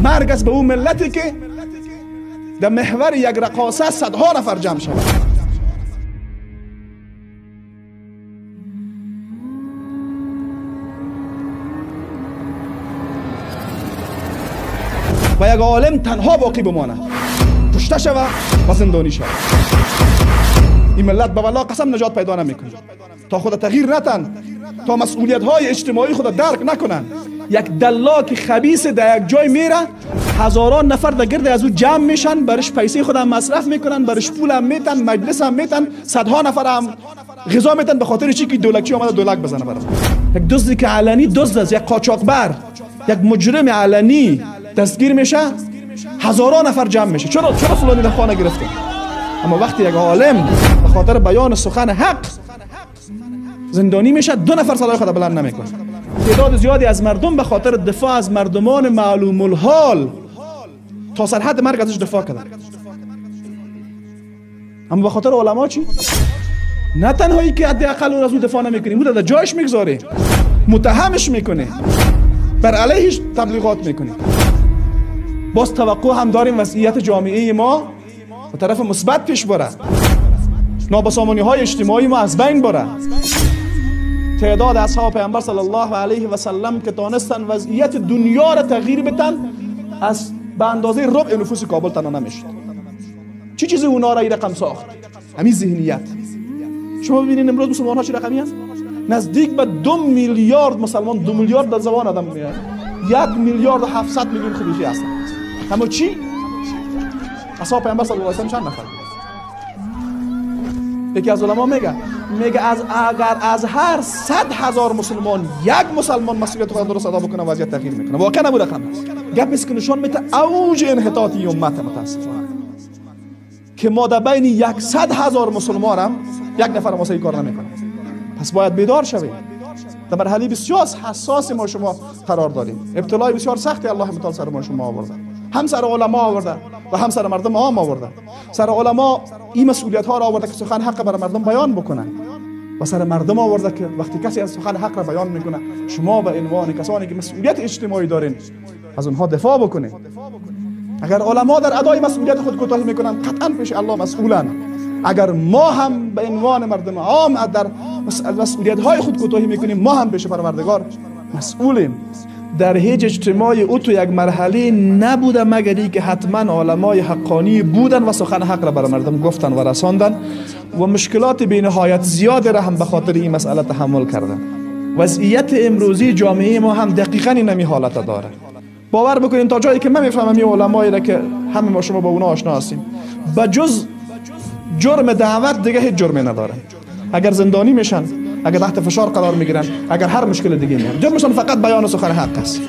مرگ است به اون ملتی که در محور یک رقاصه صدها نفر جمع شود. و یک عالم تنها باقی بماند، کشته شود و زندانی شود. این ملت به والله قسم نجات پیدا نمیکنه تا خود تغییر نتن، تا مسئولیت های اجتماعی خود درک نکنن. یک دلاک خبیث در یک جای میره، هزاران نفر در گرد از او جمع میشن، برش پیسه خود هم مصرف میکنن، برش پول هم میتن، مجلس هم میتن، صدها نفر هم غذا میتن به خاطر چی که دولکچی اومده دولک بزنه برام. یک دزدی که علنی دزد است، یک قاچاقبر، یک مجرم علنی دستگیر میشه، هزاران نفر جمع میشه. چرا فلانی در خانه گرفته؟ اما وقتی یک عالم به خاطر بیان سخن حق زندانی میشه، 2 نفر صدای خود بلند نمیکنه. تعداد زیادی از مردم به خاطر دفاع از مردمان معلوم الحال تا سرحد مرگ ازش دفاع کردن. اما به خاطر علما چی؟ نه تنهایی که حداقل اون از اون دفاع نمیکنی، اون در جایش میگذاری، متهمش میکنی، بر علیهش تبلیغات میکنی. باز توقع هم داریم وضعیت جامعه ما به طرف مثبت پیش بره، نابسامانی های اجتماعی ما از بین بره. تعداد اصحاب پیامبر صلی الله علیه و سلم که تانستن وضعیت دنیا را تغییر بدن، از به اندازه ربع نفوس کابل تنها نمیشد. چی چیزی اونا را این رقم ساخت؟ همین ذهنیت. شما ببینید امروز مسلمان ها چه رقمی هست؟ نزدیک به 2 میلیارد مسلمان، 2 میلیارد در زبان آدم میاد، 1 میلیارد و 700 میلیون خلیفه هستن. اما چی؟ اصحاب پیامبر صلی الله علیه و سلم چند نفر؟ یکی از علما میگه اگر از هر 100,000 مسلمان 1 مسلمان مسئولیت خود درست ادا بکنه وضعیت تغییر میکنه. واقعا نبود رقم. گپ است که نشان میده اوج انحطاط این امت متاسفانه که ما در بین 100,000 مسلمان هم 1 نفر ما صحیح کار نمیکنه. پس باید بیدار شویم. در مرحله بسیار حساس ما شما قرار داریم. ابتلای بسیار سختی الله متعال سر ما شما آورده، هم سر علما آورده و هم سر مردم عام آورده. سر علما این مسئولیت ها را آورده که سخن حق برای مردم بیان بکنن، و سر مردم آورده که وقتی کسی از سخن حق را بیان میکنه شما به عنوان کسانی که مسئولیت اجتماعی دارین از اونها دفاع بکنید. اگر علما در ادای مسئولیت خود کوتاهی میکنن قطعا پیش الله مسئولن. اگر ما هم به عنوان مردم عام در مسئولیت های خود کوتاهی میکنیم، ما هم پیش پروردگار مسئولیم. در هیچ اجتماعی او تو یک مرحله نبوده مگری که حتما علمای حقانی بودن و سخن حق را برای مردم گفتن و رساندن و مشکلات بی نهایت زیاد را هم به خاطر این مسئله تحمل کردن. وضعیت امروزی جامعه ما هم دقیقاً این حالت داره. باور بکنین تا جایی که من میفهمم این علمایی را که همه ما شما با اونا آشنا هستیم، بجز جرم دعوت دیگه هیچ جرمی نداره. اگر زندانی میشن، اگر تحت فشار قرار میگیرن، اگر هر مشکل دیگه میان، جرمشون فقط بیان سخن حق است.